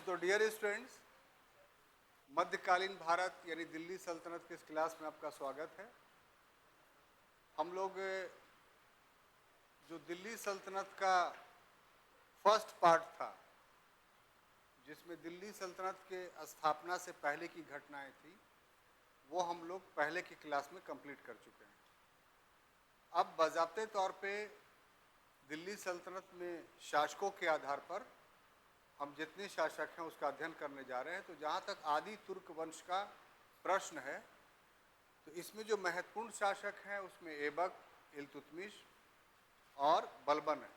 तो dear students, मध्यकालीन भारत यानी दिल्ली सल्तनत के इस क्लास में आपका स्वागत है। हम लोग जो दिल्ली सल्तनत का फर्स्ट पार्ट था, जिसमें दिल्ली सल्तनत के स्थापना से पहले की घटनाएं थी, वो हम लोग पहले की क्लास में कंप्लीट कर चुके हैं। अब बाज़ाब्ते तौर पे दिल्ली सल्तनत में शासकों के आधार पर हम जितने शासक हैं उसका अध्ययन करने जा रहे हैं। तो जहाँ तक आदि तुर्क वंश का प्रश्न है, तो इसमें जो महत्वपूर्ण शासक हैं उसमें ऐबक, इल्तुतमिश और बलबन है।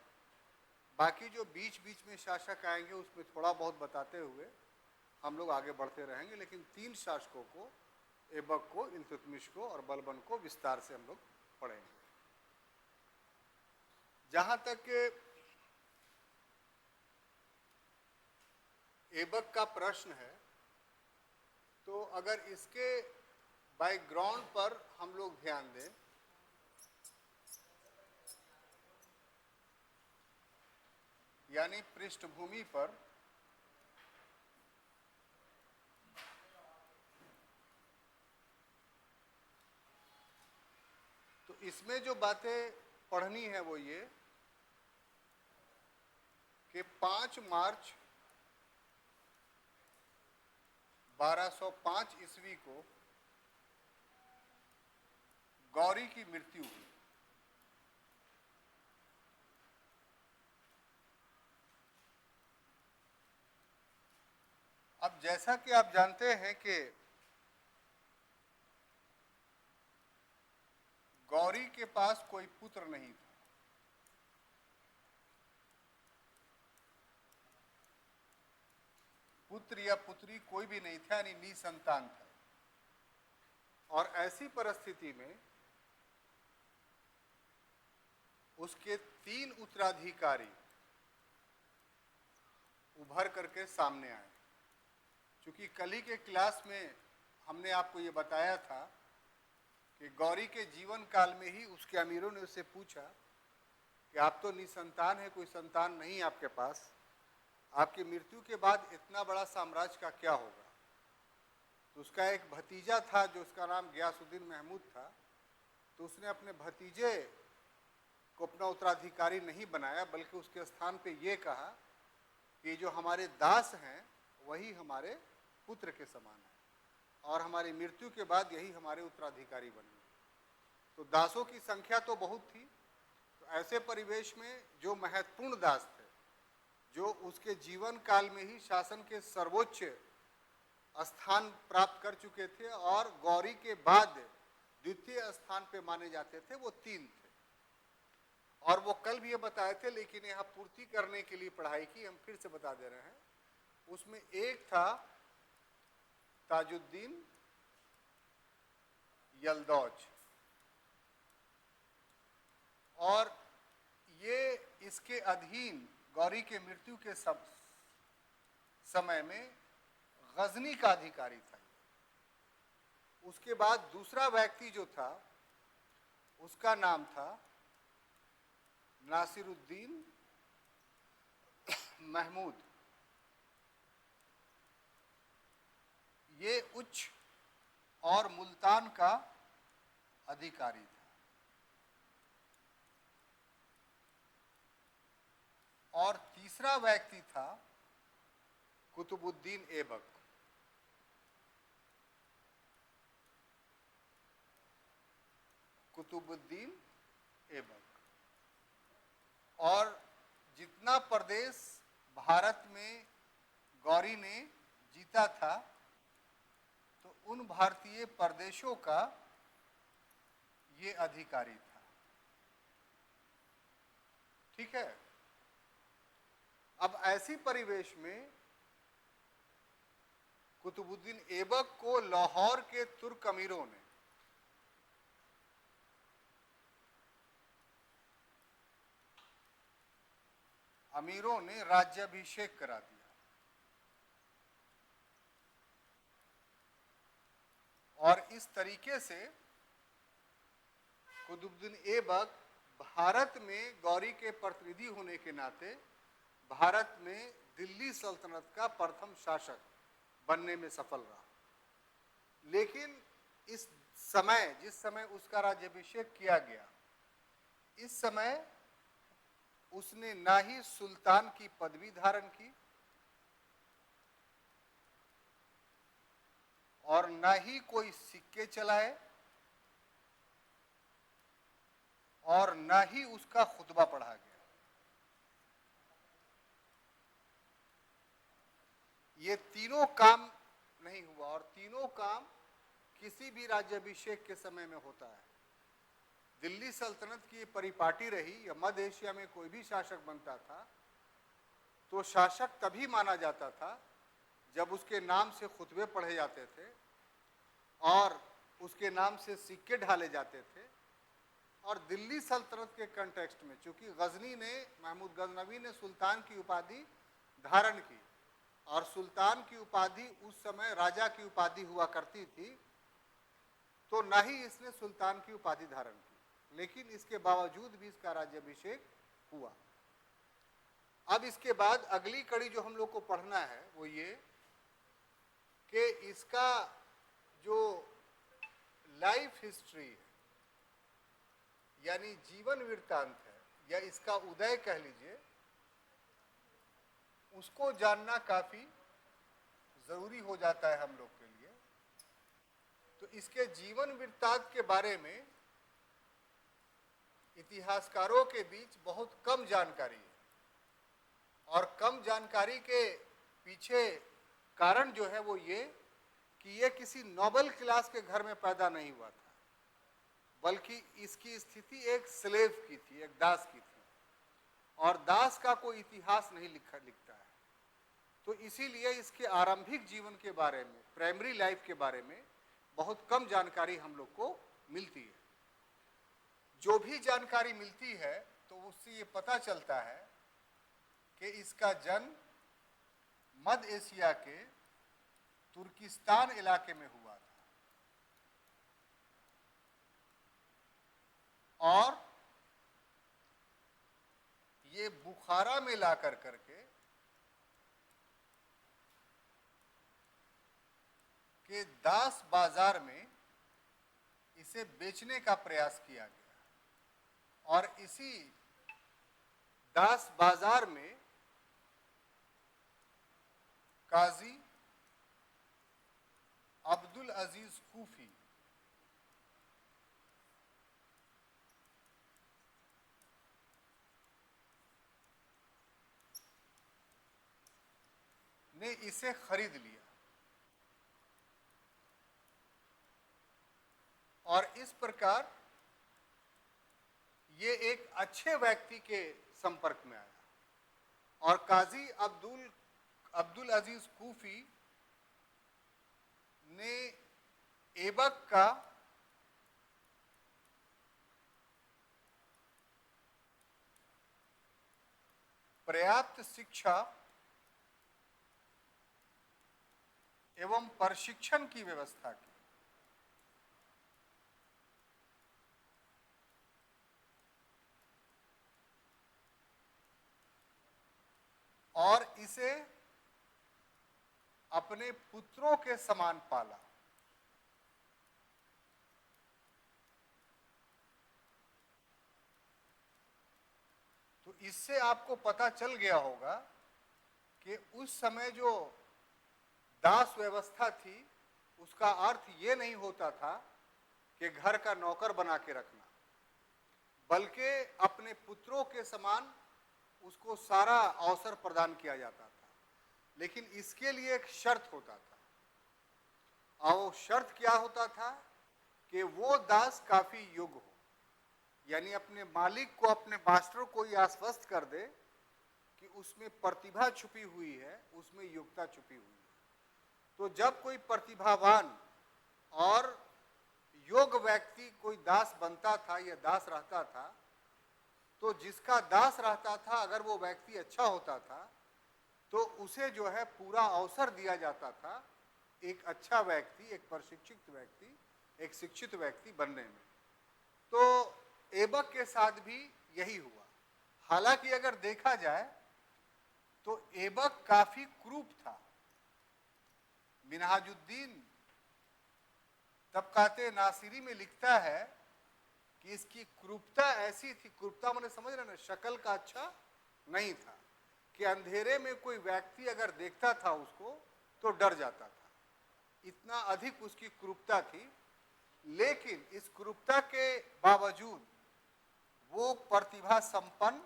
बाकी जो बीच बीच में शासक आएंगे उसमें थोड़ा बहुत बताते हुए हम लोग आगे बढ़ते रहेंगे, लेकिन तीन शासकों को, ऐबक को, इल्तुतमिश को और बलबन को विस्तार से हम लोग पढ़ेंगे। जहाँ तक ऐबक का प्रश्न है, तो अगर इसके बैकग्राउंड पर हम लोग ध्यान दें, यानी पृष्ठभूमि पर, तो इसमें जो बातें पढ़नी है वो ये कि 5 मार्च 1205 ईस्वी को गौरी की मृत्यु हुई। अब जैसा कि आप जानते हैं कि गौरी के पास कोई पुत्र नहीं था। पुत्र या पुत्री कोई भी नहीं था, यानी निसंतान था। और ऐसी परिस्थिति में उसके 3 उत्तराधिकारी उभर करके सामने आए। क्योंकि कल ही के क्लास में हमने आपको ये बताया था कि गौरी के जीवन काल में ही उसके अमीरों ने उससे पूछा कि आप तो निसंतान है, कोई संतान नहीं आपके पास, आपकी मृत्यु के बाद इतना बड़ा साम्राज्य का क्या होगा। तो उसका एक भतीजा था जो उसका नाम गयासुद्दीन महमूद था, तो उसने अपने भतीजे को अपना उत्तराधिकारी नहीं बनाया, बल्कि उसके स्थान पे ये कहा कि जो हमारे दास हैं वही हमारे पुत्र के समान है और हमारी मृत्यु के बाद यही हमारे उत्तराधिकारी बनेंगे। तो दासों की संख्या तो बहुत थी। तो ऐसे परिवेश में जो महत्वपूर्ण दास थे, जो उसके जीवन काल में ही शासन के सर्वोच्च स्थान प्राप्त कर चुके थे और गौरी के बाद द्वितीय स्थान पे माने जाते थे, वो 3 थे। और वो कल भी ये बताए थे, लेकिन यहाँ पूर्ति करने के लिए पढ़ाई की हम फिर से बता दे रहे हैं। उसमें एक था ताजुद्दीन यल्दौज, और ये इसके अधीन गौरी के मृत्यु के समय में गजनी का अधिकारी था। उसके बाद दूसरा व्यक्ति जो था उसका नाम था नासिरुद्दीन महमूद। ये उच्च और मुल्तान का अधिकारी था। और तीसरा व्यक्ति था कुतुबुद्दीन ऐबक। कुतुबुद्दीन ऐबक। और जितना प्रदेश भारत में गौरी ने जीता था, तो उन भारतीय प्रदेशों का ये अधिकारी था। ठीक है। अब ऐसी परिवेश में कुतुबुद्दीन ऐबक को लाहौर के तुर्क अमीरों ने राज्याभिषेक करा दिया। और इस तरीके से कुतुबुद्दीन ऐबक भारत में गौरी के प्रतिनिधि होने के नाते भारत में दिल्ली सल्तनत का प्रथम शासक बनने में सफल रहा। लेकिन इस समय, जिस समय उसका राज्याभिषेक किया गया, इस समय उसने ना ही सुल्तान की पदवी धारण की और ना ही कोई सिक्के चलाए और ना ही उसका खुतबा पढ़ा गया। ये तीनों काम नहीं हुआ और तीनों काम किसी भी राज्याभिषेक के समय में होता है। दिल्ली सल्तनत की परिपाटी रही या मध्य एशिया में कोई भी शासक बनता था तो शासक तभी माना जाता था जब उसके नाम से खुतबे पढ़े जाते थे और उसके नाम से सिक्के ढाले जाते थे। और दिल्ली सल्तनत के कंटेक्स्ट में, चूंकि गजनी ने, महमूद गजनवी ने सुल्तान की उपाधि धारण की और सुल्तान की उपाधि उस समय राजा की उपाधि हुआ करती थी, तो ना ही इसने सुल्तान की उपाधि धारण की, लेकिन इसके बावजूद भी इसका राज्याभिषेक हुआ। अब इसके बाद अगली कड़ी जो हम लोग को पढ़ना है वो ये कि इसका जो लाइफ हिस्ट्री है यानी जीवन वृत्तांत है या इसका उदय कह लीजिए, उसको जानना काफी जरूरी हो जाता है हम लोग के लिए। तो इसके जीवन वृत्तांत के बारे में इतिहासकारों के बीच बहुत कम जानकारी है और कम जानकारी के पीछे कारण जो है वो ये कि ये किसी नोबल क्लास के घर में पैदा नहीं हुआ था, बल्कि इसकी स्थिति एक स्लेव की थी, एक दास की थी, और दास का कोई इतिहास नहीं लिखता है। तो इसीलिए इसके आरंभिक जीवन के बारे में, प्राइमरी लाइफ के बारे में बहुत कम जानकारी हम लोग को मिलती है। जो भी जानकारी मिलती है तो उससे ये पता चलता है कि इसका जन्म मध्य एशिया के तुर्किस्तान इलाके में हुआ था और ये बुखारा में ला करके के दास बाजार में इसे बेचने का प्रयास किया गया और इसी दास बाजार में काजी अब्दुल अजीज कूफी ने इसे खरीद लिया और इस प्रकार ये एक अच्छे व्यक्ति के संपर्क में आया और काजी अब्दुल अजीज कूफी ने ऐबक का पर्याप्त शिक्षा एवं प्रशिक्षण की व्यवस्था की। और इसे अपने पुत्रों के समान पाला। तो इससे आपको पता चल गया होगा कि उस समय जो दास व्यवस्था थी उसका अर्थ ये नहीं होता था कि घर का नौकर बना के रखना, बल्कि अपने पुत्रों के समान उसको सारा अवसर प्रदान किया जाता था। लेकिन इसके लिए एक शर्त होता था और वो शर्त क्या होता था कि वो दास काफी योग्य हो, यानी अपने मालिक को, अपने मास्टर को ये आश्वस्त कर दे कि उसमें प्रतिभा छुपी हुई है, उसमें योग्यता छुपी हुई है। तो जब कोई प्रतिभावान और योग्य व्यक्ति कोई दास बनता था या दास रहता था, तो जिसका दास रहता था अगर वो व्यक्ति अच्छा होता था तो उसे जो है पूरा अवसर दिया जाता था एक अच्छा व्यक्ति, एक प्रशिक्षित व्यक्ति, एक शिक्षित व्यक्ति बनने में। तो ऐबक के साथ भी यही हुआ। हालांकि अगर देखा जाए ऐबक काफी क्रूप था। मिनहाजुद्दीन तबकाते नासिरी में लिखता है कि इसकी क्रूपता ऐसी थी, क्रूपता मैंने समझ रहे ना, शक्ल का अच्छा नहीं था, कि अंधेरे में कोई व्यक्ति अगर देखता था उसको तो डर जाता था, इतना अधिक उसकी क्रूपता थी। लेकिन इस क्रूपता के बावजूद वो प्रतिभा संपन्न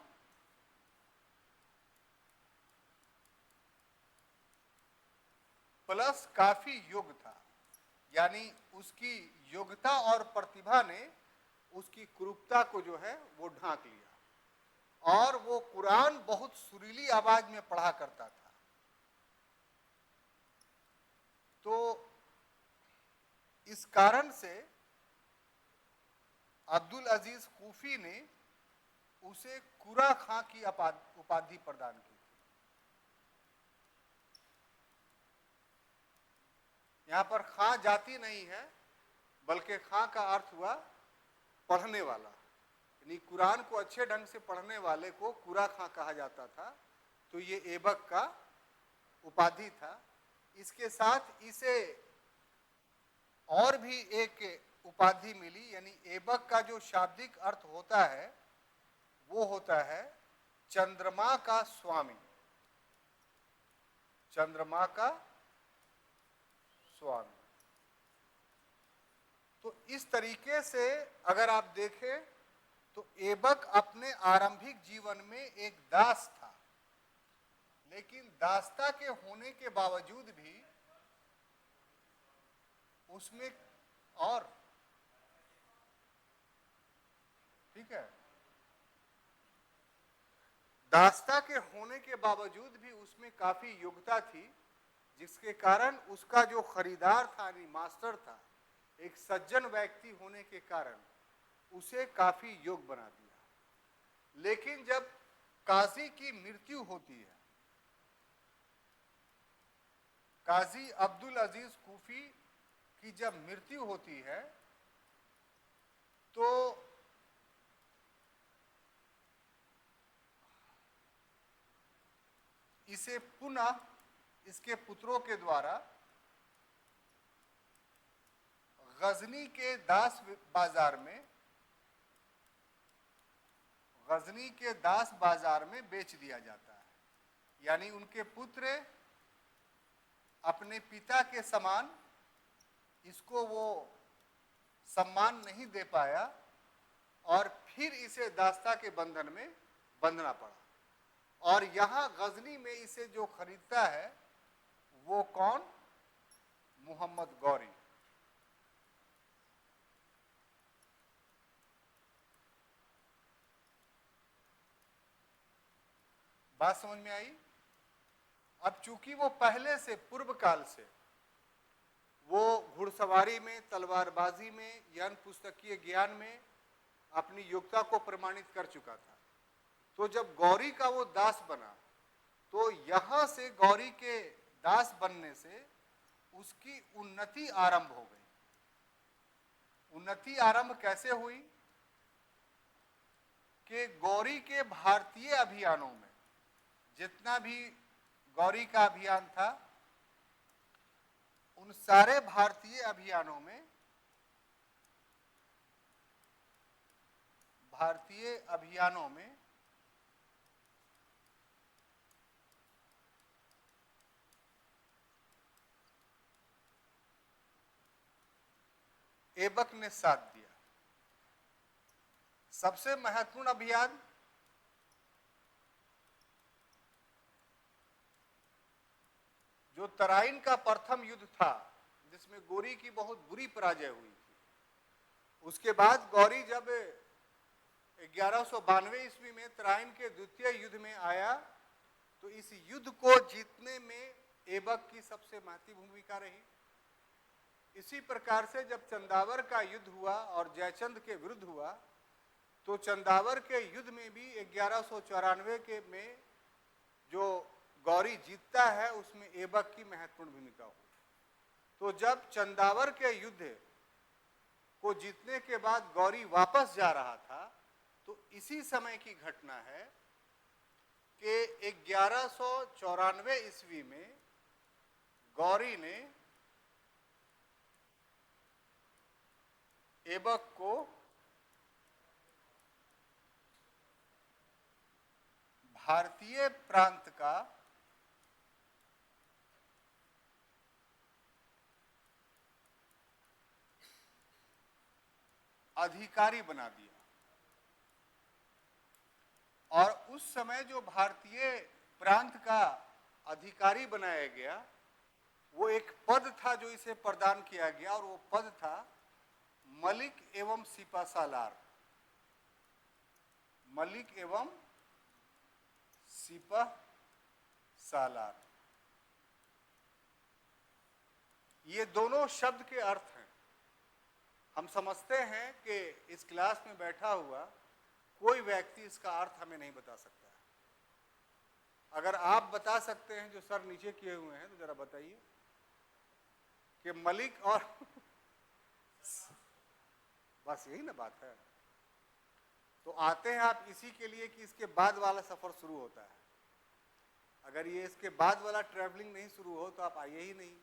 प्लस काफी योग्य था, यानी उसकी योग्यता और प्रतिभा ने उसकी क्रूपता को जो है वो ढांक लिया। और वो कुरान बहुत सुरीली आवाज में पढ़ा करता था। तो इस कारण से अब्दुल अजीज कूफी ने उसे कुरा खां की उपाधि प्रदान की। यहां पर खां जाति नहीं है, बल्कि खां का अर्थ हुआ पढ़ने वाला, यानी कुरान को अच्छे ढंग से पढ़ने वाले को कुरा खां कहा जाता था। तो ये ऐबक का उपाधि था। इसके साथ इसे और भी एक उपाधि मिली, यानी ऐबक का जो शाब्दिक अर्थ होता है वो होता है चंद्रमा का स्वामी। चंद्रमा का स्वामी। तो इस तरीके से अगर आप देखें तो ऐबक अपने आरंभिक जीवन में एक दास था, लेकिन दासता के होने के बावजूद भी उसमें और ठीक है, दासता के होने के बावजूद भी उसमें काफी योग्यता थी, जिसके कारण उसका जो खरीदार था, यानी मास्टर था, एक सज्जन व्यक्ति होने के कारण उसे काफी योग्य बना दिया। लेकिन जब काजी की मृत्यु होती है, काजी अब्दुल अजीज कूफी की जब मृत्यु होती है, तो इसे पुनः इसके पुत्रों के द्वारा गजनी के दास बाजार में, गजनी के दास बाजार में बेच दिया जाता है। यानी उनके पुत्र अपने पिता के समान इसको वो सम्मान नहीं दे पाया और फिर इसे दास्ता के बंधन में बंधना पड़ा। और यहां गजनी में इसे जो खरीदता है वो कौन? मोहम्मद गौरी। बात समझ में आई? अब चूंकि वो पहले से पूर्व काल से वो घुड़सवारी में, तलवारबाजी में, यानी पुस्तकीय ज्ञान में अपनी योग्यता को प्रमाणित कर चुका था। तो जब गौरी का वो दास बना, तो यहां से गौरी के दास बनने से उसकी उन्नति आरंभ हो गई। उन्नति आरंभ कैसे हुई? कि गौरी के भारतीय अभियानों में, जितना भी गौरी का अभियान था, उन सारे भारतीय अभियानों में, ऐबक ने साथ दिया। सबसे महत्वपूर्ण अभियान जो तराइन का प्रथम युद्ध था, जिसमें गौरी की बहुत बुरी पराजय हुई थी। उसके बाद गौरी जब 1192 ईस्वी में तराइन के द्वितीय युद्ध में आया, तो इस युद्ध को जीतने में ऐबक की सबसे महत्वपूर्ण भूमिका रही। इसी प्रकार से जब चंदावर का युद्ध हुआ और जयचंद के विरुद्ध हुआ, तो चंदावर के युद्ध में भी 1194 के में जो गौरी जीतता है, उसमें ऐबक की महत्वपूर्ण भूमिका हुई। तो जब चंदावर के युद्ध को जीतने के बाद गौरी वापस जा रहा था, तो इसी समय की घटना है कि 1194 ईस्वी में गौरी ने ऐबक को भारतीय प्रांत का अधिकारी बना दिया। और उस समय जो भारतीय प्रांत का अधिकारी बनाया गया वो एक पद था जो इसे प्रदान किया गया, और वो पद था मलिक एवं सिपा सालार। मलिक एवं सिपा सालार, ये दोनों शब्द के अर्थ हैं। हम समझते हैं कि इस क्लास में बैठा हुआ कोई व्यक्ति इसका अर्थ हमें नहीं बता सकता है। अगर आप बता सकते हैं जो सर नीचे किए हुए हैं तो जरा बताइए कि मलिक और बस यही ना बात है। तो आते हैं आप इसी के लिए कि इसके बाद वाला सफर शुरू होता है। अगर ये इसके बाद वाला ट्रैवलिंग नहीं शुरू हो तो आप आइए ही नहीं,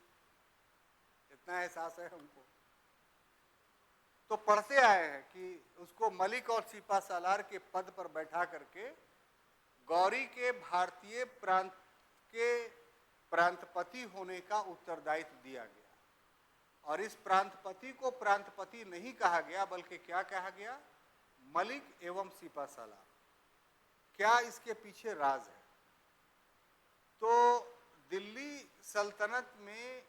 इतना एहसास है हमको। तो पढ़ते आए हैं कि उसको मलिक और सिपा सालार के पद पर बैठा करके गौरी के भारतीय प्रांत के प्रांतपति होने का उत्तरदायित्व दिया गया। और इस प्रांतपति को प्रांतपति नहीं कहा गया बल्कि क्या कहा गया, मलिक एवं सिपा सालार। क्या इसके पीछे राज है? तो दिल्ली सल्तनत में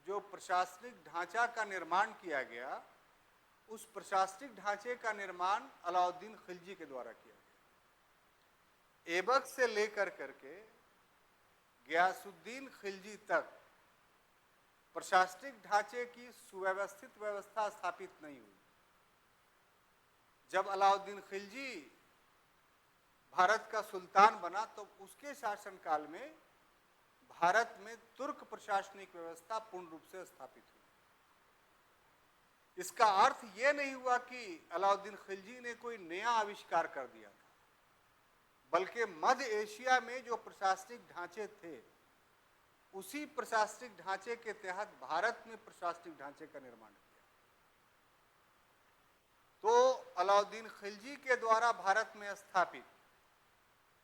जो प्रशासनिक ढांचा का निर्माण किया गया, उस प्रशासनिक ढांचे का निर्माण अलाउद्दीन खिलजी के द्वारा किया गया। ऐबक से लेकर करके गयासुद्दीन खिलजी तक प्रशासनिक ढांचे की सुव्यवस्थित व्यवस्था स्थापित नहीं हुई। जब अलाउद्दीन खिलजी भारत का सुल्तान बना तो उसके शासनकाल में भारत में तुर्क प्रशासनिक व्यवस्था पूर्ण रूप से स्थापित हुई। इसका अर्थ यह नहीं हुआ कि अलाउद्दीन खिलजी ने कोई नया आविष्कार कर दिया था, बल्कि मध्य एशिया में जो प्रशासनिक ढांचे थे उसी प्रशासनिक ढांचे के तहत भारत में प्रशासनिक ढांचे का निर्माण किया। तो अलाउद्दीन खिलजी के द्वारा भारत में स्थापित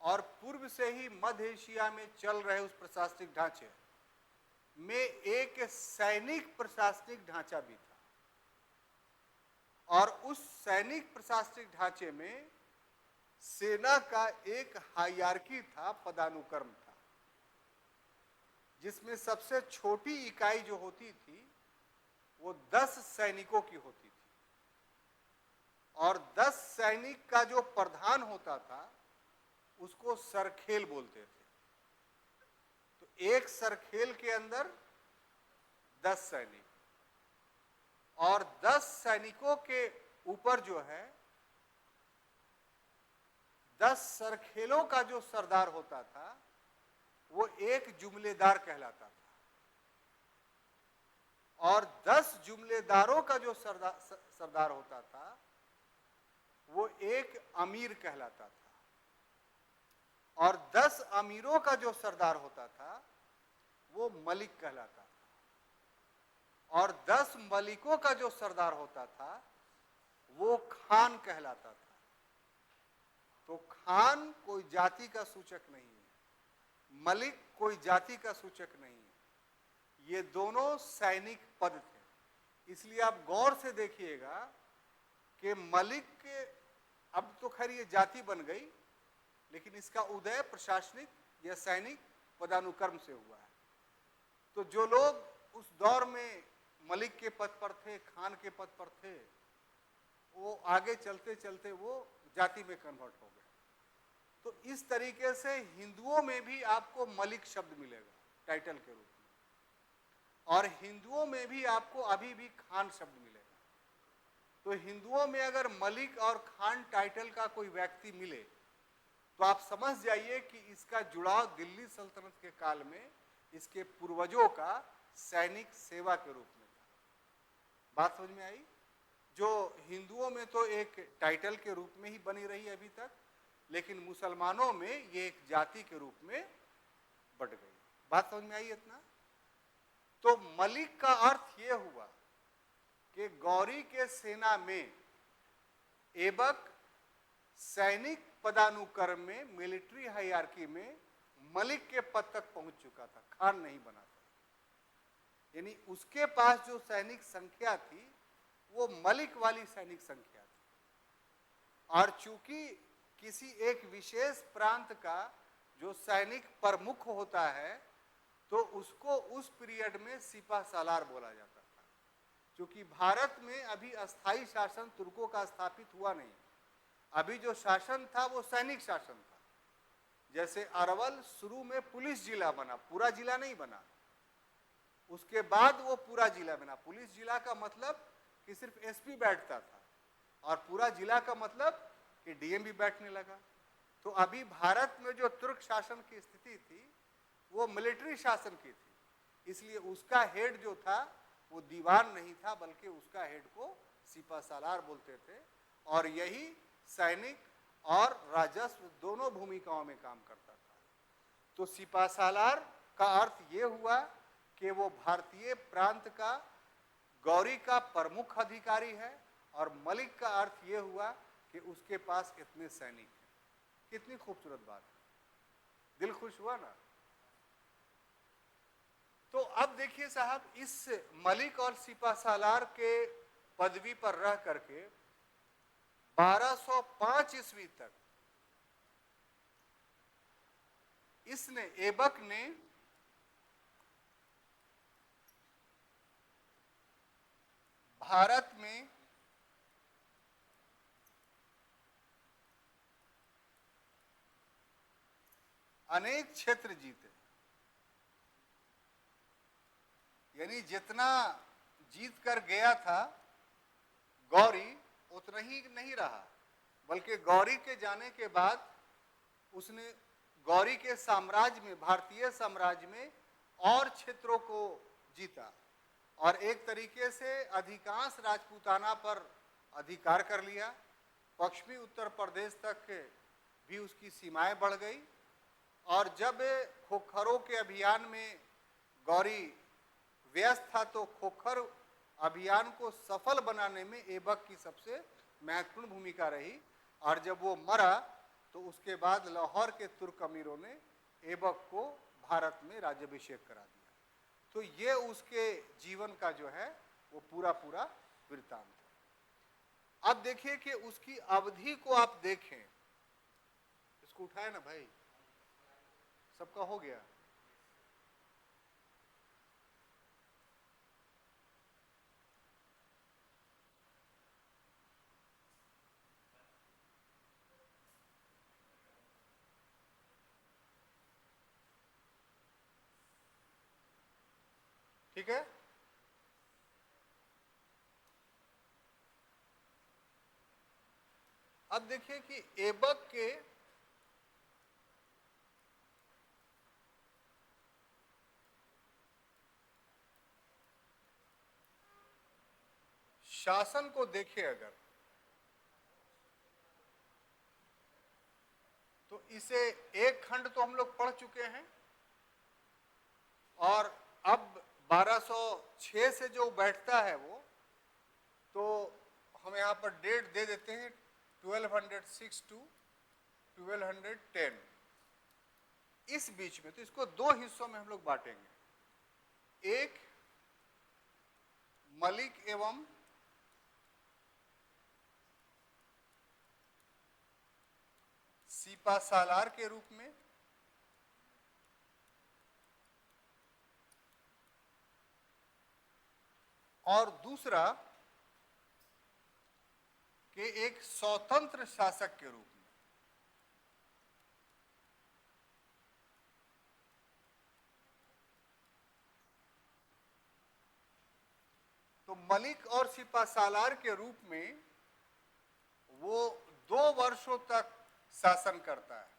और पूर्व से ही मध्य एशिया में चल रहे उस प्रशासनिक ढांचे में एक सैनिक प्रशासनिक ढांचा भी था। और उस सैनिक प्रशासनिक ढांचे में सेना का एक हायरार्की था, पदानुक्रम था, जिसमें सबसे छोटी इकाई जो होती थी वो 10 सैनिकों की होती थी। और 10 सैनिक का जो प्रधान होता था उसको सरखेल बोलते थे। तो एक सरखेल के अंदर 10 सैनिक, और 10 सैनिकों के ऊपर जो है 10 सरखेलों का जो सरदार होता था वो एक जुमलेदार कहलाता था। और 10 जुमलेदारों का जो सरदार होता था वो एक अमीर कहलाता था। और 10 अमीरों का जो सरदार होता था वो मलिक कहलाता था। और 10 मलिकों का जो सरदार होता था वो खान कहलाता था। तो खान कोई जाति का सूचक नहीं है, मलिक कोई जाति का सूचक नहीं है, ये दोनों सैनिक पद थे। इसलिए आप गौर से देखिएगा कि मलिक के, अब तो खैर ये जाति बन गई, लेकिन इसका उदय प्रशासनिक या सैनिक पदानुक्रम से हुआ है। तो जो लोग उस दौर में मलिक के पद पर थे, खान के पद पर थे, वो आगे चलते चलते वो जाति में कन्वर्ट हो गए। तो इस तरीके से हिंदुओं में भी आपको मलिक शब्द मिलेगा टाइटल के रूप में, और हिंदुओं में भी आपको अभी भी खान शब्द मिलेगा। तो हिंदुओं में अगर मलिक और खान टाइटल का कोई व्यक्ति मिले तो आप समझ जाइए कि इसका जुड़ाव दिल्ली सल्तनत के काल में इसके पूर्वजों का सैनिक सेवा के रूप में था। बात समझ में आई? जो हिंदुओं में तो एक टाइटल के रूप में ही बनी रही अभी तक, लेकिन मुसलमानों में ये एक जाति के रूप में बढ़ गई। बात समझ में आई इतना? तो मलिक का अर्थ ये हुआ कि गौरी के सेना में ऐबक सैनिक पदानुक्रम में, मिलिट्री हायरार्की में मलिक के पद तक पहुंच चुका था, खान नहीं बना था। यानी उसके पास जो सैनिक संख्या थी वो मलिक वाली सैनिक संख्या थी। और चूंकि किसी एक विशेष प्रांत का जो सैनिक प्रमुख होता है तो उसको उस पीरियड में सिपा सालार बोला जाता था। क्योंकि भारत में अभी अस्थाई शासन तुर्कों का स्थापित हुआ नहीं, अभी जो शासन था वो सैनिक शासन था। जैसे अरवल शुरू में पुलिस जिला बना, पूरा जिला नहीं बना, उसके बाद वो पूरा जिला बना। पुलिस जिला का मतलब कि सिर्फ एसपी बैठता था, और पूरा जिला का मतलब कि डीएम भी बैठने लगा। तो अभी भारत में जो तुर्क शासन की स्थिति थी वो मिलिट्री शासन की थी, इसलिए उसका हेड जो था वो दीवान नहीं था, बल्कि उसका हेड को सिपा सालार बोलते थे। और यही सैनिक और राजस्व दोनों भूमिकाओं में काम करता था। तो सिपा सालार का अर्थ ये हुआ कि वो भारतीय प्रांत का गौरी का प्रमुख अधिकारी है, और मलिक का अर्थ ये हुआ कि उसके पास इतने सैनिक हैं। कितनी खूबसूरत बात है, दिल खुश हुआ ना? तो अब देखिए साहब, इस मलिक और सिपा सालार के पदवी पर रह करके 1205 ईस्वी तक इसने, ऐबक ने भारत में अनेक क्षेत्र जीते। यानी जितना जीत कर गया था गौरी, उतना ही नहीं रहा, बल्कि गौरी के जाने के बाद उसने गौरी के साम्राज्य में, भारतीय साम्राज्य में और क्षेत्रों को जीता, और एक तरीके से अधिकांश राजपूताना पर अधिकार कर लिया। पश्चिमी उत्तर प्रदेश तक भी उसकी सीमाएं बढ़ गई। और जब खोखरों के अभियान में गौरी व्यस्त था तो खोखर अभियान को सफल बनाने में ऐबक की सबसे महत्वपूर्ण भूमिका रही। और जब वो मरा तो उसके बाद लाहौर के तुर्क अमीरों ने ऐबक को भारत में राज्याभिषेक करा दिया। तो ये उसके जीवन का जो है वो पूरा पूरा वृत्तांत है। अब देखिए कि उसकी अवधि को आप देखें, इसको उठाए ना भाई, सबका हो गया। ठीक है, अब देखिए कि ऐबक के शासन को देखें अगर, तो इसे एक खंड तो हम लोग पढ़ चुके हैं, और अब 1206 से जो बैठता है वो, तो हम यहाँ पर डेट दे देते हैं 1206 टू 1210, इस बीच में। तो इसको दो हिस्सों में हम लोग बांटेंगे, एक मलिक एवं सिपा सालार के रूप में, और दूसरा कि एक स्वतंत्र शासक के रूप में। तो मलिक और सिपा सालार के रूप में वो 2 वर्षों तक शासन करता है,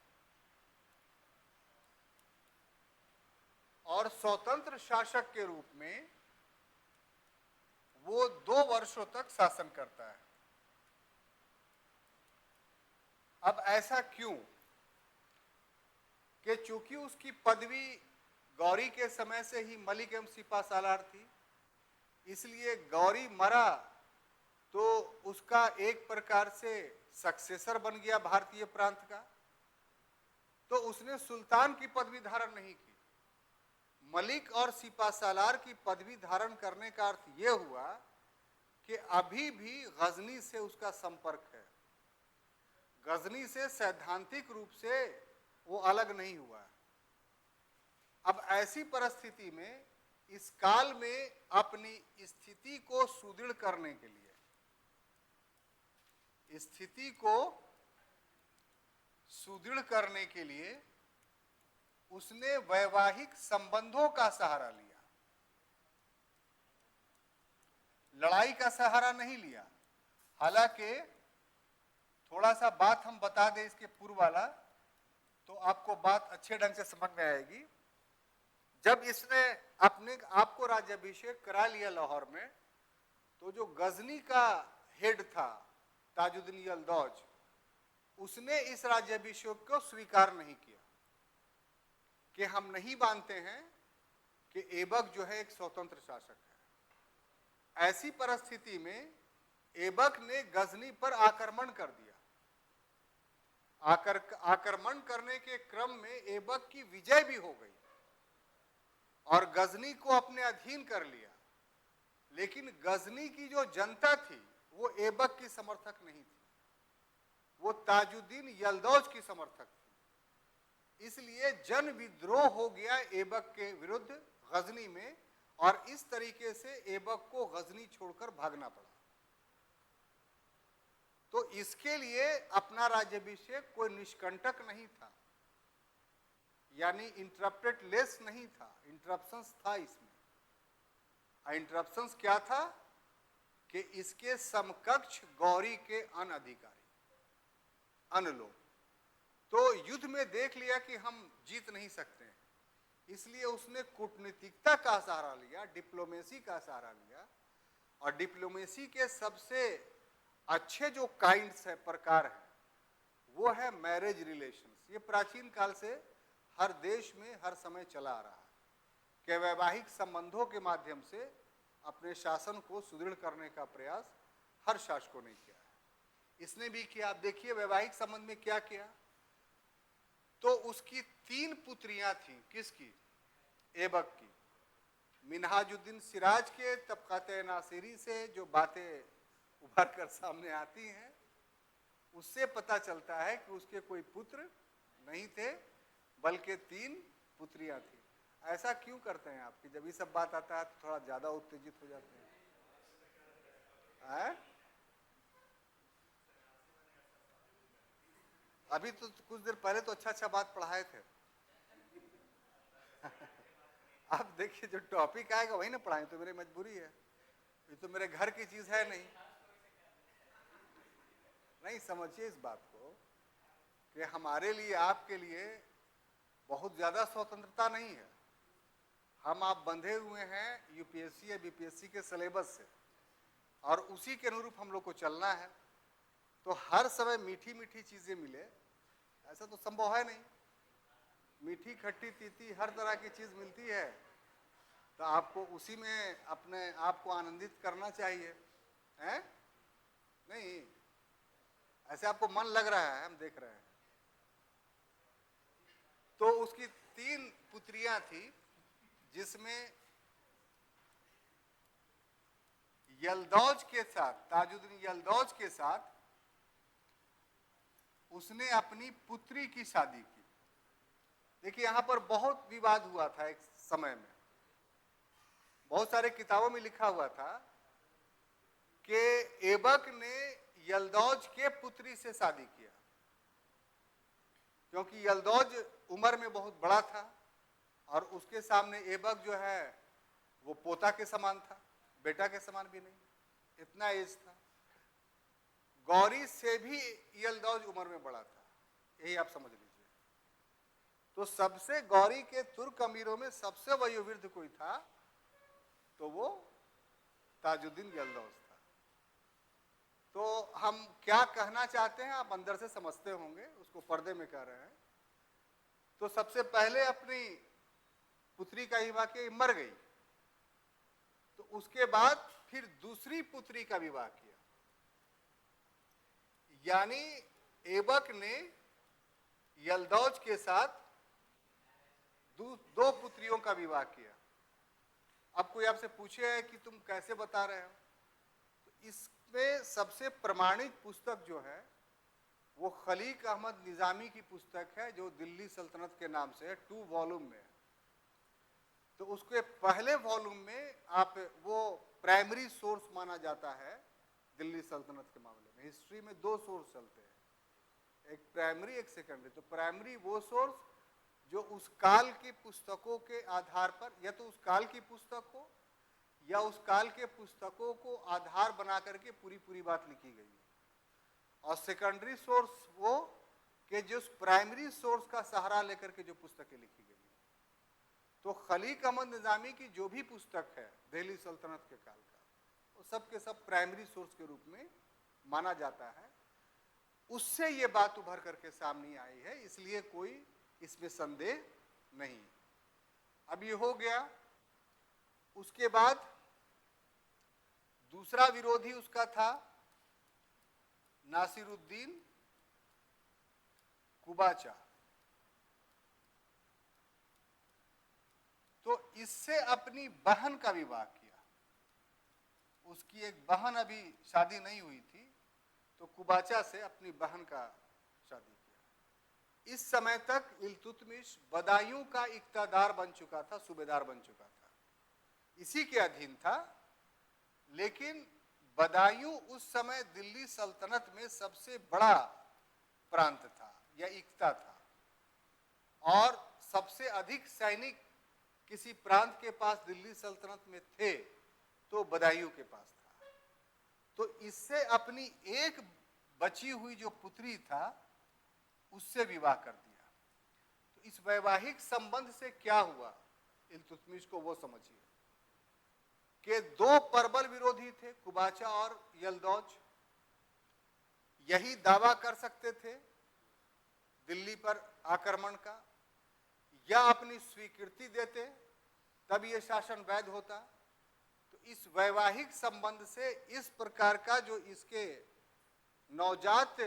और स्वतंत्र शासक के रूप में वो 2 वर्षों तक शासन करता है। अब ऐसा क्यों कि चूंकि उसकी पदवी गौरी के समय से ही मलिक एवं सिपा सालार थी, इसलिए गौरी मरा तो उसका एक प्रकार से सक्सेसर बन गया भारतीय प्रांत का, तो उसने सुल्तान की पदवी धारण नहीं की। मलिक और सिपा सालार की पदवी धारण करने का अर्थ यह हुआ कि अभी भी गजनी से उसका संपर्क है, गजनी से सैद्धांतिक रूप से वो अलग नहीं हुआ। अब ऐसी परिस्थिति में इस काल में अपनी स्थिति को सुदृढ़ करने के लिए, स्थिति को सुदृढ़ करने के लिए उसने वैवाहिक संबंधों का सहारा लिया, लड़ाई का सहारा नहीं लिया। हालांकि थोड़ा सा बात हम बता दें इसके पूर्व वाला, तो आपको बात अच्छे ढंग से समझ में आएगी। जब इसने अपने आप को राज्याभिषेक करा लिया लाहौर में, तो जो गजनी का हेड था ताजुद्दीन यलदौज, उसने इस राज्याभिषेक को स्वीकार नहीं किया कि हम नहीं मानते हैं कि ऐबक जो है एक स्वतंत्र शासक है। ऐसी परिस्थिति में ऐबक ने गजनी पर आक्रमण कर दिया। आक्रमण करने के क्रम में ऐबक की विजय भी हो गई और गजनी को अपने अधीन कर लिया, लेकिन गजनी की जो जनता थी वो ऐबक की समर्थक नहीं थी, वो ताजुद्दीन यलदौज की समर्थक थी। इसलिए जन विद्रोह हो गया ऐबक के विरुद्ध गजनी में, और इस तरीके से ऐबक को गजनी छोड़कर भागना पड़ा। तो इसके लिए अपना राज्याभिषेक कोई निष्कंटक नहीं था, यानी इंटरप्टेड लेस नहीं था, इंटरप्शंस था इसमें। इंटरप्शंस क्या था कि इसके समकक्ष गौरी के अन्य अधिकारी, अन्य लोग तो युद्ध में देख लिया कि हम जीत नहीं सकते हैं, इसलिए उसने कूटनीतिकता का सहारा लिया, डिप्लोमेसी का सहारा लिया। और डिप्लोमेसी के सबसे अच्छे जो काइंड्स है, प्रकार है, वो है मैरिज रिलेशंस। ये प्राचीन काल से हर देश में हर समय चला आ रहा है कि वैवाहिक संबंधों के माध्यम से अपने शासन को सुदृढ़ करने का प्रयास हर शासकों ने किया है। इसने भी किया। आप देखिए वैवाहिक संबंध में क्या किया। तो उसकी 3 पुत्रियां थीं। किसकी? ऐबक की। मिन्हाजुद्दीन सिराज के तबकाते नासिरी से जो बातें उभर कर सामने आती हैं, उससे पता चलता है कि उसके कोई पुत्र नहीं थे, बल्कि 3 पुत्रियां थी। ऐसा क्यों करते हैं आप कि जब ये सब बात आता है तो थोड़ा ज्यादा उत्तेजित हो जाते हैं? अभी तो कुछ देर पहले तो अच्छा बात पढ़ाए थे। आप देखिए जो टॉपिक आएगा वही ना पढ़ाएं, तो मेरी मजबूरी है, ये तो मेरे घर की चीज है नहीं। नहीं, समझिए इस बात को कि हमारे लिए, आपके लिए बहुत ज्यादा स्वतंत्रता नहीं है। हम आप बंधे हुए हैं यूपीएससी या बीपीएससी के सिलेबस से, और उसी के अनुरूप हम लोग को चलना है। तो हर समय मीठी मीठी चीजें मिले ऐसा तो संभव है नहीं। मीठी खट्टी तीती हर तरह की चीज मिलती है, तो आपको उसी में अपने आप को आनंदित करना चाहिए, हैं? नहीं, ऐसे आपको मन लग रहा है, हम देख रहे हैं। तो उसकी 3 पुत्रियां थी, जिसमें यलदौज के साथ, ताजुद्दीन यलदौज के साथ उसने अपनी पुत्री की शादी की। देखिए यहां पर बहुत विवाद हुआ था एक समय में, बहुत सारे किताबों में लिखा हुआ था कि ऐबक ने यलदौज के पुत्री से शादी किया, क्योंकि यलदौज उम्र में बहुत बड़ा था और उसके सामने ऐबक जो है वो पोता के समान था, बेटा के समान भी नहीं, इतना एज था। गौरी से भी यलदौज उम्र में बड़ा था, यही आप समझ लीजिए। तो सबसे गौरी के तुर्क अमीरों में सबसे वयोवृद्ध कोई था तो वो ताजुद्दीन यलदौज था। तो हम क्या कहना चाहते हैं आप अंदर से समझते होंगे, उसको पर्दे में कह रहे हैं। तो सबसे पहले अपनी पुत्री का विवाह किया, मर गई, तो उसके बाद फिर दूसरी पुत्री का विवाह किया, यानी ऐबक ने यल्दौज के साथ दो पुत्रियों का विवाह किया। अब कोई आपसे पूछे है कि तुम कैसे बता रहे हो, तो इसमें सबसे प्रमाणित पुस्तक जो है वो खलीक अहमद निजामी की पुस्तक है, जो दिल्ली सल्तनत के नाम से है, 2 वॉल्यूम में है। तो उसके पहले वॉल्यूम में आप वो प्राइमरी सोर्स माना जाता है दिल्ली सल्तनत के मामले में। हिस्ट्री में 2 सोर्स चलते हैं, एक प्राइमरी एक सेकेंडरी। तो प्राइमरी वो सोर्स जो उस काल की पुस्तकों के आधार पर, या तो उस काल की पुस्तक हो या उस काल के पुस्तकों को आधार बना करके पूरी बात लिखी गई है। और सेकेंडरी सोर्स वो कि जो प्राइमरी सोर्स का सहारा लेकर के जो पुस्तकें लिखी गई है। तो खलीक अहमद निजामी की जो भी पुस्तक है दिल्ली सल्तनत के काल का, वो सब के सब प्राइमरी सोर्स के रूप में माना जाता है। उससे ये बात उभर करके सामने आई है, इसलिए कोई इसमें संदेह नहीं। अब ये हो गया। उसके बाद दूसरा विरोधी उसका था नासिरुद्दीन कुबाचा। तो इससे अपनी बहन का विवाह किया। उसकी एक बहन अभी शादी नहीं हुई थी, तो कुबाचा से अपनी बहन का शादी किया। इस समय तक इल्तुतमिश बदायूं का इक्तादार बन चुका था, सूबेदार बन चुका था, इसी के अधीन था। लेकिन बदायूं उस समय दिल्ली सल्तनत में सबसे बड़ा प्रांत था या इक्ता था, और सबसे अधिक सैनिक किसी प्रांत के पास दिल्ली सल्तनत में थे तो बदायूं के पास था। तो इससे अपनी एक बची हुई जो पुत्री था उससे विवाह कर दिया। तो इस वैवाहिक संबंध से क्या हुआ इल्तुतमिश को वो समझिए कि 2 प्रबल विरोधी थे, कुबाचा और यल्दौज। यही दावा कर सकते थे दिल्ली पर आक्रमण का, या अपनी स्वीकृति देते तब ये शासन वैध होता। तो इस वैवाहिक संबंध से इस प्रकार का जो इसके नवजात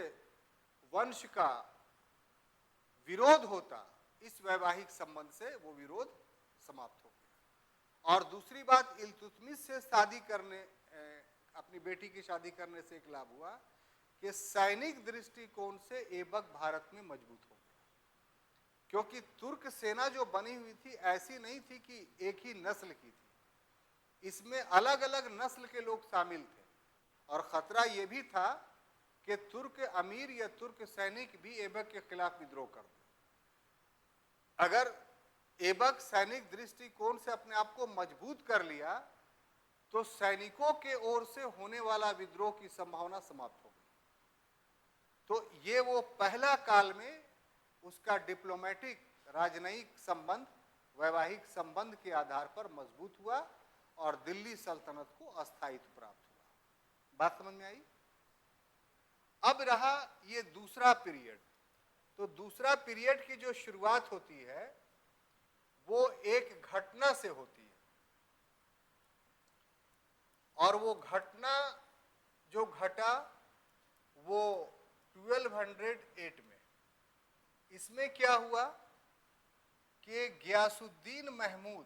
वंश का विरोध होता, इस वैवाहिक संबंध से वो विरोध समाप्त हो गया। और दूसरी बात, इल्तुतमिश से शादी करने, अपनी बेटी की शादी करने से एक लाभ हुआ कि सैनिक दृष्टिकोण से ऐबक भारत में मजबूत हो गया। क्योंकि तुर्क सेना जो बनी हुई थी ऐसी नहीं थी कि एक ही नस्ल की थी, इसमें अलग अलग नस्ल के लोग शामिल थे। और खतरा यह भी था कि तुर्क अमीर या तुर्क सैनिक भी ऐबक के खिलाफ विद्रोह कर दे। अगर ऐबक सैनिक दृष्टिकोण से अपने आप को मजबूत कर लिया तो सैनिकों के ओर से होने वाला विद्रोह की संभावना समाप्त हो गई। तो ये वो पहला काल में उसका डिप्लोमेटिक राजनयिक संबंध, वैवाहिक संबंध के आधार पर मजबूत हुआ और दिल्ली सल्तनत को अस्थायित्व प्राप्त हुआ। बात समझ में आई? अब रहा ये दूसरा पीरियड। तो दूसरा पीरियड की जो शुरुआत होती है वो एक घटना से होती है, और वो घटना जो घटा वो 1208 में। इसमें क्या हुआ कि गियासुद्दीन महमूद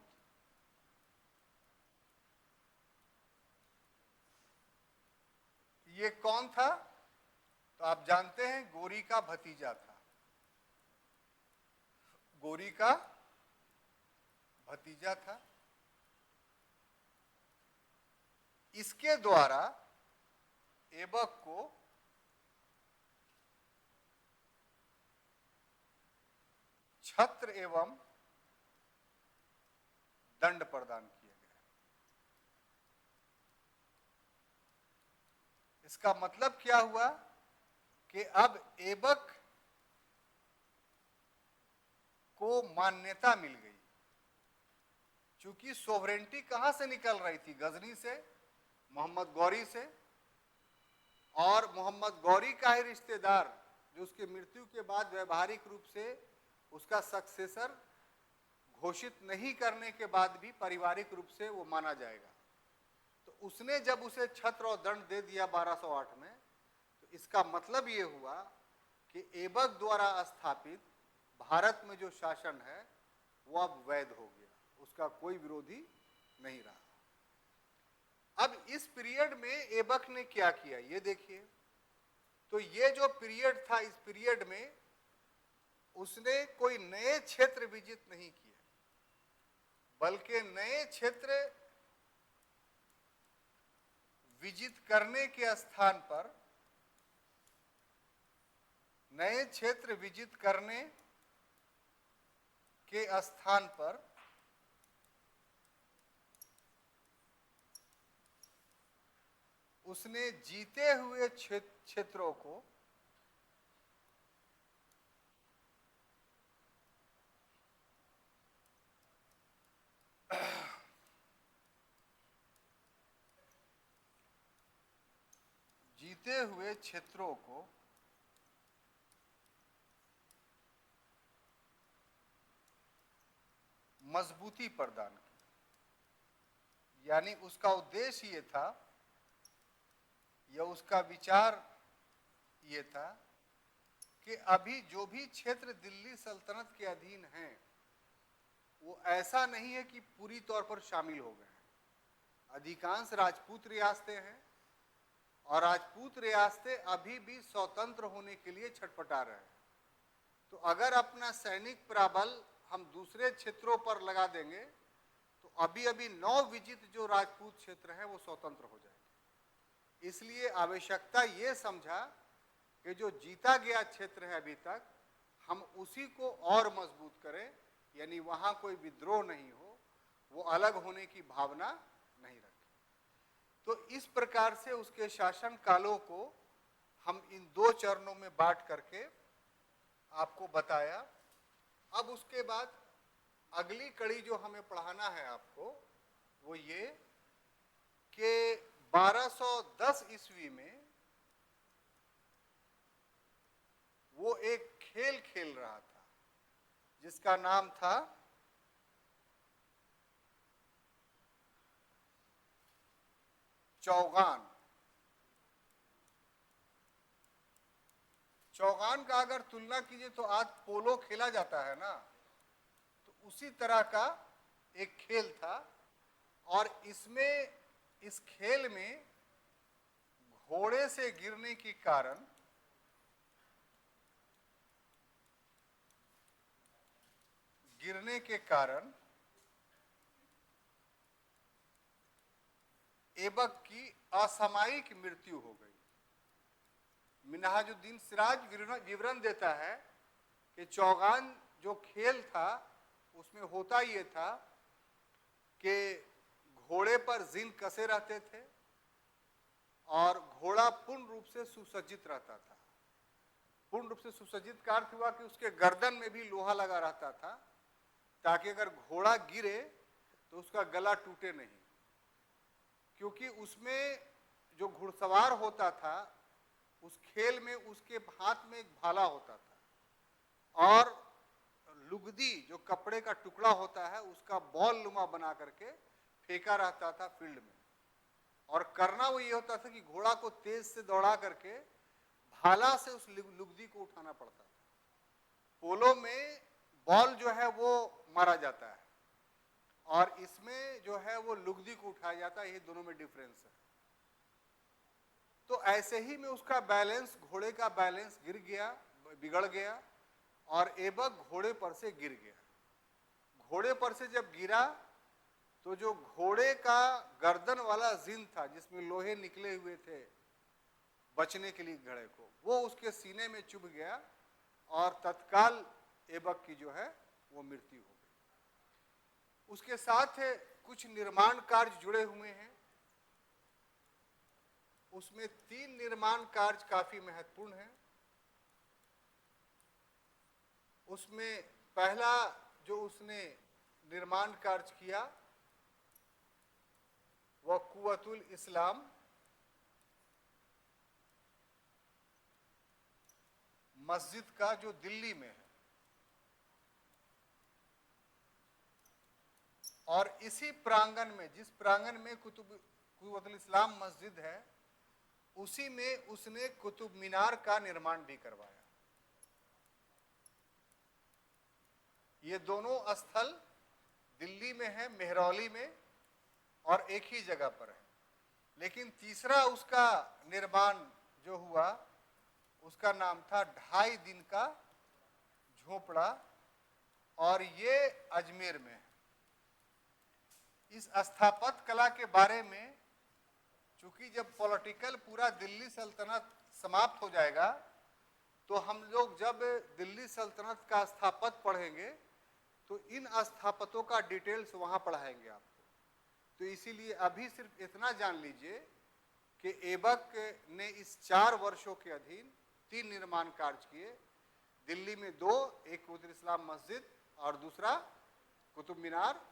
ये कौन था? तो आप जानते हैं गोरी का भतीजा था। गोरी का भतीजा था। इसके द्वारा ऐबक को छत्र एवं दंड प्रदान किया गया। इसका मतलब क्या हुआ कि अब ऐबक को मान्यता मिल गई। चूंकि सोवरेंटी कहां से निकल रही थी? गजनी से, मोहम्मद गौरी से, और मोहम्मद गौरी का ही रिश्तेदार जो उसके मृत्यु के बाद व्यवहारिक रूप से उसका सक्सेसर घोषित नहीं करने के बाद भी पारिवारिक रूप से वो माना जाएगा। तो उसने जब उसे छत्र और दंड दे दिया 1208 में, तो इसका मतलब ये हुआ कि ऐबक द्वारा स्थापित भारत में जो शासन है वो अब वैध हो गया, उसका कोई विरोधी नहीं रहा। अब इस पीरियड में ऐबक ने क्या किया ये देखिए। तो ये जो पीरियड था, इस पीरियड में उसने कोई नए क्षेत्र विजित नहीं किए, बल्कि नए क्षेत्र विजित करने के स्थान पर, नए क्षेत्र विजित करने के स्थान पर उसने जीते हुए क्षेत्रों को जीते हुए क्षेत्रों को मजबूती प्रदान की। यानी उसका उद्देश्य ये था या उसका विचार ये था कि अभी जो भी क्षेत्र दिल्ली सल्तनत के अधीन हैं वो ऐसा नहीं है कि पूरी तौर पर शामिल हो गए हैं। अधिकांश राजपूत रियासतें हैं और राजपूत रियासतें अभी भी स्वतंत्र होने के लिए छटपटा रहे हैं। तो अगर अपना सैनिक प्राबल हम दूसरे क्षेत्रों पर लगा देंगे तो अभी अभी 9 विजित जो राजपूत क्षेत्र हैं वो स्वतंत्र हो जाएंगे। इसलिए आवश्यकता ये समझा कि जो जीता गया क्षेत्र है अभी तक, हम उसी को और मजबूत करें, यानी वहां कोई विद्रोह नहीं हो, वो अलग होने की भावना नहीं रखें। तो इस प्रकार से उसके शासन कालों को हम इन 2 चरणों में बांट करके आपको बताया। अब उसके बाद अगली कड़ी जो हमें पढ़ाना है आपको वो ये कि 1210 ईस्वी में वो एक खेल खेल रहा था जिसका नाम था चौगान। चौगान का अगर तुलना कीजिए तो आज पोलो खेला जाता है ना, तो उसी तरह का एक खेल था। और इसमें, इस खेल में घोड़े से गिरने के कारण ऐबक की असामयिक मृत्यु हो गई। मिन्हाजुद्दीन सिराज विवरण देता है कि चौगान जो खेल था उसमें होता ये था कि घोड़े पर जिन कसे रहते थे और घोड़ा पूर्ण रूप से सुसज्जित रहता था। पूर्ण रूप से सुसज्जित का अर्थ हुआ कि उसके गर्दन में भी लोहा लगा रहता था ताकि अगर घोड़ा गिरे तो उसका गला टूटे नहीं, क्योंकि उसमें जो घुड़सवार होता था उस खेल में उसके हाथ में एक भाला होता था और लुगदी जो कपड़े का टुकड़ा होता है उसका बॉल लुमा बना करके फेंका रहता था फील्ड में। और करना वो ये होता था कि घोड़ा को तेज से दौड़ा करके भाला से उस लुगदी को उठाना पड़ता था। पोलो में बॉल जो है वो मारा जाता है और इसमें जो है वो लुगदी को उठाया जाता है, ये दोनों में डिफरेंस है। तो ऐसे ही में उसका बैलेंस, घोड़े का बैलेंस बिगड़ गया और ऐबक घोड़े पर से गिर गया। घोड़े पर से जब गिरा तो जो घोड़े का गर्दन वाला जिन था जिसमें लोहे निकले हुए थे बचने के लिए घोड़े को, वो उसके सीने में चुभ गया और तत्काल ऐबक की जो है वो मृत्यु हो गई। उसके साथ कुछ निर्माण कार्य जुड़े हुए हैं। उसमें 3 निर्माण कार्य काफी महत्वपूर्ण हैं। उसमें पहला जो उसने निर्माण कार्य किया वह कुव्वतुल इस्लाम मस्जिद का जो दिल्ली में है, और इसी प्रांगण में, जिस प्रांगण में कुतुबुल इस्लाम मस्जिद है, उसी में उसने कुतुब मीनार का निर्माण भी करवाया। ये दोनों स्थल दिल्ली में है, मेहरौली में, और एक ही जगह पर है। लेकिन तीसरा उसका निर्माण जो हुआ, उसका नाम था 2.5 दिन का झोपड़ा, और ये अजमेर में है। इस स्थापत्य कला के बारे में, चूंकि जब पॉलिटिकल पूरा दिल्ली सल्तनत समाप्त हो जाएगा, तो हम लोग जब दिल्ली सल्तनत का स्थापत्य पढ़ेंगे तो इन स्थापत्यों का डिटेल्स वहां पढ़ाएंगे आपको। तो इसीलिए अभी सिर्फ इतना जान लीजिए कि ऐबक ने इस 4 वर्षों के अधीन 3 निर्माण कार्य किए। दिल्ली में 2, एक कुतुब इस्लाम मस्जिद और दूसरा कुतुब मीनार,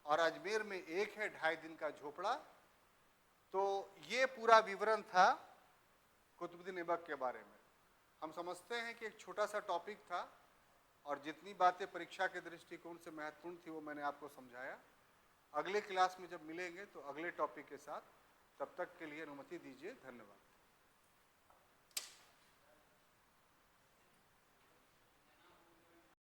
और अजमेर में एक है 2.5 दिन का झोपड़ा। तो ये पूरा विवरण था कुतुबुद्दीन ऐबक के बारे में। हम समझते हैं कि एक छोटा सा टॉपिक था, और जितनी बातें परीक्षा के दृष्टिकोण से महत्वपूर्ण थी वो मैंने आपको समझाया। अगले क्लास में जब मिलेंगे तो अगले टॉपिक के साथ, तब तक के लिए अनुमति दीजिए। धन्यवाद।